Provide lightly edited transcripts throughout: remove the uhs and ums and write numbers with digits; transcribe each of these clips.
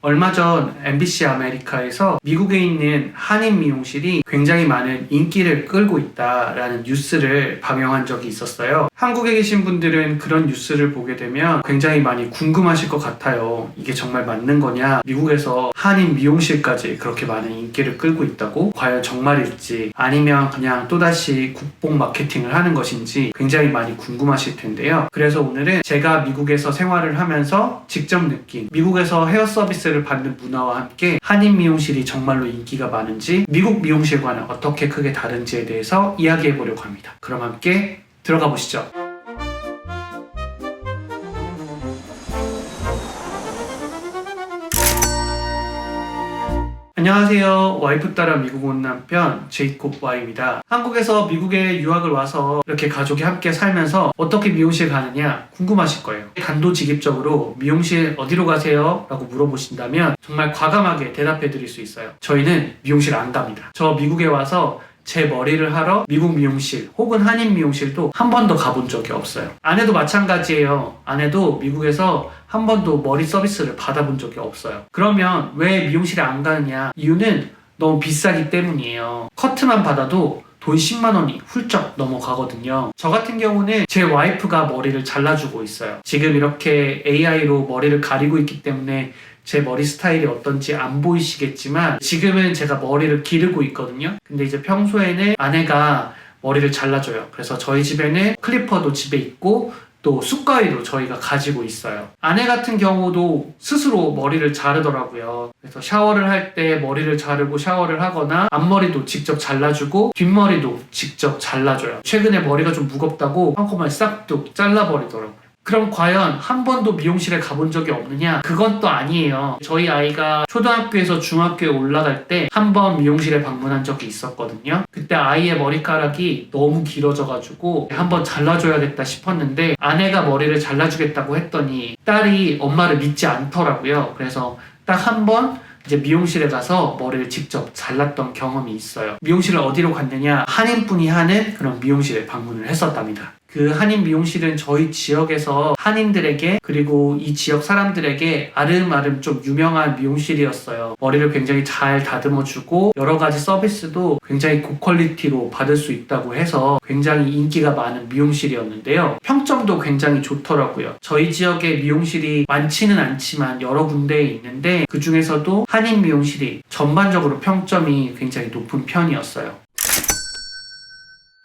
얼마 전 MBC 아메리카에서 미국에 있는 한인 미용실이 굉장히 많은 인기를 끌고 있다라는 뉴스를 방영한 적이 있었어요. 한국에 계신 분들은 그런 뉴스를 보게 되면 굉장히 많이 궁금하실 것 같아요. 이게 정말 맞는 거냐? 미국에서 한인 미용실까지 그렇게 많은 인기를 끌고 있다고? 과연 정말일지 아니면 그냥 또다시 국뽕 마케팅을 하는 것인지 굉장히 많이 궁금하실 텐데요. 그래서 오늘은 제가 미국에서 생활을 하면서 직접 느낀 미국에서 헤어 서비스를 받는 문화와 함께 한인 미용실이 정말로 인기가 많은지 미국 미용실과는 어떻게 크게 다른지에 대해서 이야기해 보려고 합니다. 그럼 함께 들어가 보시죠. 안녕하세요. 와이프 따라 미국 온 남편 제이콥 Y입니다. 한국에서 미국에 유학을 와서 이렇게 가족이 함께 살면서 어떻게 미용실 가느냐 궁금하실 거예요. 단도직입적으로 미용실 어디로 가세요? 라고 물어보신다면 정말 과감하게 대답해 드릴 수 있어요. 저희는 미용실 안 갑니다. 저 미국에 와서 제 머리를 하러 미국 미용실 혹은 한인 미용실도 한 번도 가본 적이 없어요. 아내도 마찬가지예요. 아내도 미국에서 한 번도 머리 서비스를 받아본 적이 없어요. 그러면 왜 미용실에 안 가느냐? 이유는 너무 비싸기 때문이에요. 커트만 받아도 돈 10만 원이 훌쩍 넘어가거든요. 저 같은 경우는 제 와이프가 머리를 잘라주고 있어요. 지금 이렇게 AI로 머리를 가리고 있기 때문에 제 머리 스타일이 어떤지 안 보이시겠지만 지금은 제가 머리를 기르고 있거든요. 근데 이제 평소에는 아내가 머리를 잘라줘요. 그래서 저희 집에는 클리퍼도 집에 있고 또 숟가위도 저희가 가지고 있어요. 아내 같은 경우도 스스로 머리를 자르더라고요. 그래서 샤워를 할 때 머리를 자르고 샤워를 하거나 앞머리도 직접 잘라주고 뒷머리도 직접 잘라줘요. 최근에 머리가 좀 무겁다고 한꺼번에 싹둑 잘라버리더라고요. 그럼 과연 한 번도 미용실에 가본 적이 없느냐? 그건 또 아니에요. 저희 아이가 초등학교에서 중학교에 올라갈 때 한 번 미용실에 방문한 적이 있었거든요. 그때 아이의 머리카락이 너무 길어져가지고 한번 잘라줘야겠다 싶었는데 아내가 머리를 잘라주겠다고 했더니 딸이 엄마를 믿지 않더라고요. 그래서 딱 한 번 이제 미용실에 가서 머리를 직접 잘랐던 경험이 있어요. 미용실을 어디로 갔느냐? 한인분이 하는 그런 미용실에 방문을 했었답니다. 그 한인 미용실은 저희 지역에서 한인들에게 그리고 이 지역 사람들에게 아름아름 좀 유명한 미용실이었어요. 머리를 굉장히 잘 다듬어주고 여러 가지 서비스도 굉장히 고퀄리티로 받을 수 있다고 해서 굉장히 인기가 많은 미용실이었는데요. 평점도 굉장히 좋더라고요. 저희 지역에 미용실이 많지는 않지만 여러 군데에 있는데 그 중에서도 한인 미용실이 전반적으로 평점이 굉장히 높은 편이었어요.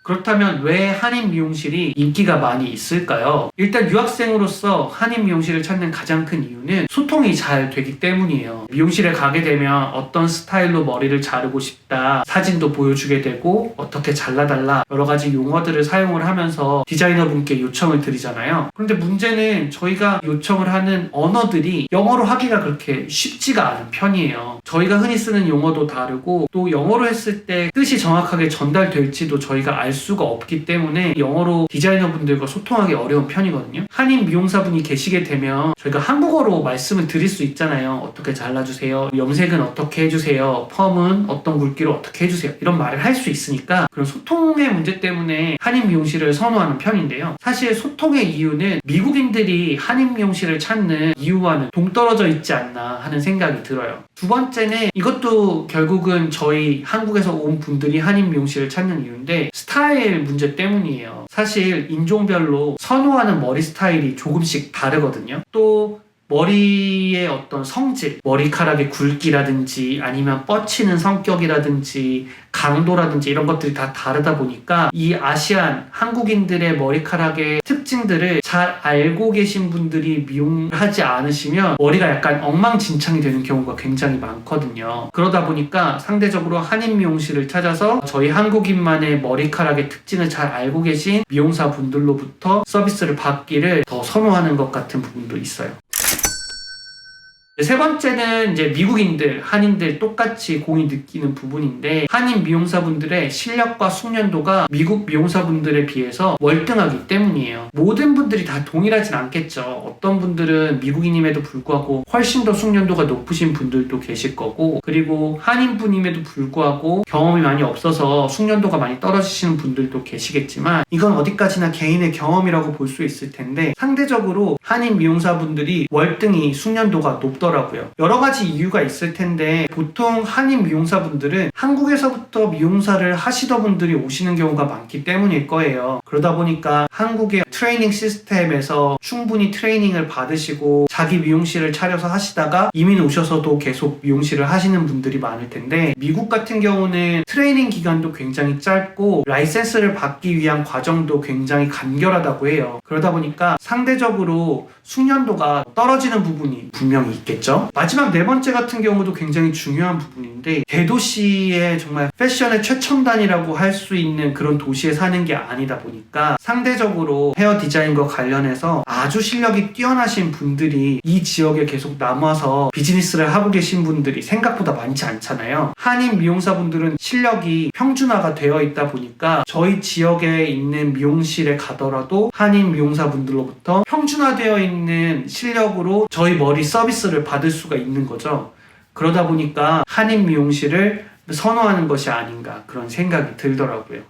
그렇다면 왜 한인 미용실이 인기가 많이 있을까요? 일단 유학생으로서 한인 미용실을 찾는 가장 큰 이유는 소통이 잘 되기 때문이에요. 미용실에 가게 되면 어떤 스타일로 머리를 자르고 싶다, 사진도 보여주게 되고 어떻게 잘라달라 여러 가지 용어들을 사용을 하면서 디자이너분께 요청을 드리잖아요. 그런데 문제는 저희가 요청을 하는 언어들이 영어로 하기가 그렇게 쉽지가 않은 편이에요. 저희가 흔히 쓰는 용어도 다르고 또 영어로 했을 때 뜻이 정확하게 전달될지도 저희가 알 수가 없기 때문에 영어로 디자이너분들과 소통하기 어려운 편이거든요. 한인 미용사분이 계시게 되면 저희가 한국어로 말씀을 드릴 수 있잖아요. 어떻게 잘라주세요, 염색은 어떻게 해주세요, 펌은 어떤 굵기로 어떻게 해주세요, 이런 말을 할 수 있으니까 그런 소통의 문제 때문에 한인 미용실을 선호하는 편인데요. 사실 소통의 이유는 미국인들이 한인 미용실을 찾는 이유와는 동떨어져 있지 않나 하는 생각이 들어요. 두 번째는 이것도 결국은 저희 한국에서 온 분들이 한인 미용실을 찾는 이유인데 스타일 문제 때문이에요. 사실 인종별로 선호하는 머리 스타일이 조금씩 다르거든요. 또 머리의 어떤 성질, 머리카락의 굵기라든지 아니면 뻗치는 성격이라든지 강도라든지 이런 것들이 다 다르다 보니까 이 아시안 한국인들의 머리카락의 특징들을 잘 알고 계신 분들이 미용하지 않으시면 머리가 약간 엉망진창이 되는 경우가 굉장히 많거든요. 그러다 보니까 상대적으로 한인 미용실을 찾아서 저희 한국인만의 머리카락의 특징을 잘 알고 계신 미용사 분들로부터 서비스를 받기를 더 선호하는 것 같은 부분도 있어요. 세 번째는 이제 미국인들, 한인들 똑같이 공이 느끼는 부분인데 한인 미용사분들의 실력과 숙련도가 미국 미용사분들에 비해서 월등하기 때문이에요. 모든 분들이 다 동일하진 않겠죠. 어떤 분들은 미국인임에도 불구하고 훨씬 더 숙련도가 높으신 분들도 계실 거고 그리고 한인분임에도 불구하고 경험이 많이 없어서 숙련도가 많이 떨어지시는 분들도 계시겠지만 이건 어디까지나 개인의 경험이라고 볼 수 있을 텐데 상대적으로 한인 미용사분들이 월등히 숙련도가 높더라고요. 없더라고요. 여러 가지 이유가 있을 텐데 보통 한인 미용사분들은 한국에서부터 미용사를 하시던 분들이 오시는 경우가 많기 때문일 거예요. 그러다 보니까 한국의 트레이닝 시스템에서 충분히 트레이닝을 받으시고 자기 미용실을 차려서 하시다가 이민 오셔서도 계속 미용실을 하시는 분들이 많을 텐데, 미국 같은 경우는 트레이닝 기간도 굉장히 짧고 라이센스를 받기 위한 과정도 굉장히 간결하다고 해요. 그러다 보니까 상대적으로 숙련도가 떨어지는 부분이 분명히 있겠죠. 마지막 네 번째 같은 경우도 굉장히 중요한 부분인데, 대도시의 정말 패션의 최첨단이라고 할 수 있는 그런 도시에 사는 게 아니다 보니까 상대적으로 헤어 디자인과 관련해서 아주 실력이 뛰어나신 분들이 이 지역에 계속 남아서 비즈니스를 하고 계신 분들이 생각보다 많지 않잖아요. 한인 미용사분들은 실력이 평준화가 되어 있다 보니까 저희 지역에 있는 미용실에 가더라도 한인 미용사분들로부터 평준화되어 있는 실력으로 저희 머리 서비스를 받을 수가 있는 거죠. 그러다 보니까 한인 미용실을 선호하는 것이 아닌가 그런 생각이 들더라고요.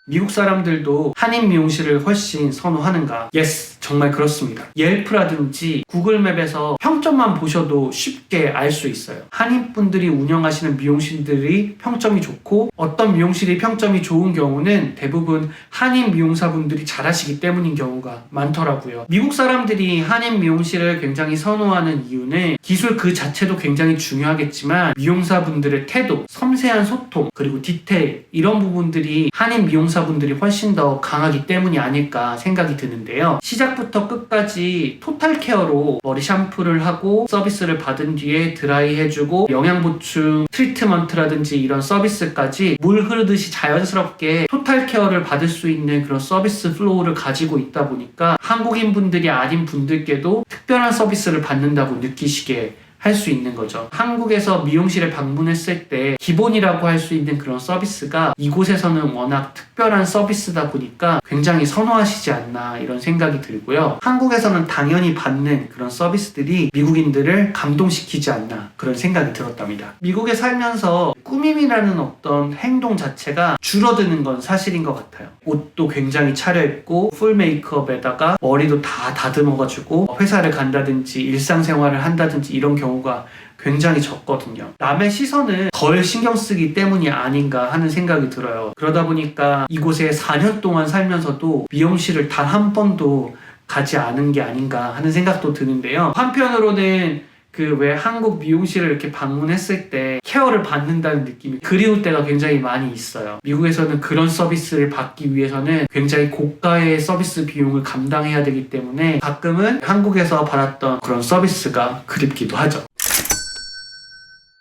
미국 사람들도 한인 미용실을 훨씬 선호하는가? Yes, 정말 그렇습니다. 옐프라든지 구글맵에서 평점만 보셔도 쉽게 알 수 있어요. 한인분들이 운영하시는 미용실들이 평점이 좋고, 어떤 미용실이 평점이 좋은 경우는 대부분 한인 미용사분들이 잘하시기 때문인 경우가 많더라고요. 미국 사람들이 한인 미용실을 굉장히 선호하는 이유는 기술 그 자체도 굉장히 중요하겠지만 미용사분들의 태도, 섬세한 소통, 그리고 디테일, 이런 부분들이 한인 미용사분들이 훨씬 더 강하기 때문이 아닐까 생각이 드는데요. 시작부터 끝까지 토탈 케어로 머리 샴푸를 하고 서비스를 받은 뒤에 드라이 해주고 영양보충 트리트먼트라든지 이런 서비스까지 물 흐르듯이 자연스럽게 토탈 케어를 받을 수 있는 그런 서비스 플로우를 가지고 있다 보니까 한국인 분들이 아닌 분들께도 특별한 서비스를 받는다고 느끼시게 할 수 있는 거죠. 한국에서 미용실에 방문했을 때 기본이라고 할 수 있는 그런 서비스가 이곳에서는 워낙 특별한 서비스다 보니까 굉장히 선호하시지 않나 이런 생각이 들고요. 한국에서는 당연히 받는 그런 서비스들이 미국인들을 감동시키지 않나 그런 생각이 들었답니다. 미국에 살면서 꾸밈이라는 어떤 행동 자체가 줄어드는 건 사실인 것 같아요. 옷도 굉장히 차려입고 풀 메이크업에다가 머리도 다 다듬어가지고 회사를 간다든지 일상생활을 한다든지 이런 경우가 굉장히 적거든요. 남의 시선을 덜 신경 쓰기 때문이 아닌가 하는 생각이 들어요. 그러다 보니까 이곳에 4년 동안 살면서도 미용실을 단 한 번도 가지 않은 게 아닌가 하는 생각도 드는데요. 한편으로는 왜 한국 미용실을 이렇게 방문했을 때 케어를 받는다는 느낌이 그리울 때가 굉장히 많이 있어요. 미국에서는 그런 서비스를 받기 위해서는 굉장히 고가의 서비스 비용을 감당해야 되기 때문에 가끔은 한국에서 받았던 그런 서비스가 그립기도 하죠.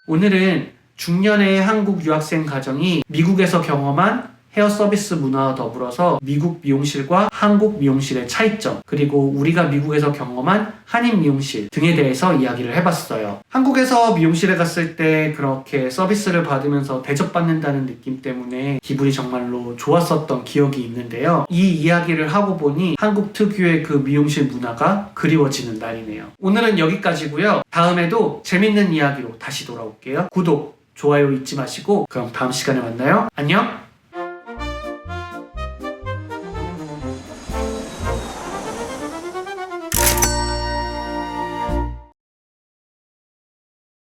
오늘은 중년의 한국 유학생 가정이 미국에서 경험한 헤어 서비스 문화와 더불어서 미국 미용실과 한국 미용실의 차이점, 그리고 우리가 미국에서 경험한 한인 미용실 등에 대해서 이야기를 해봤어요. 한국에서 미용실에 갔을 때 그렇게 서비스를 받으면서 대접받는다는 느낌 때문에 기분이 정말로 좋았었던 기억이 있는데요. 이 이야기를 하고 보니 한국 특유의 그 미용실 문화가 그리워지는 날이네요. 오늘은 여기까지고요. 다음에도 재밌는 이야기로 다시 돌아올게요. 구독, 좋아요 잊지 마시고 그럼 다음 시간에 만나요. 안녕!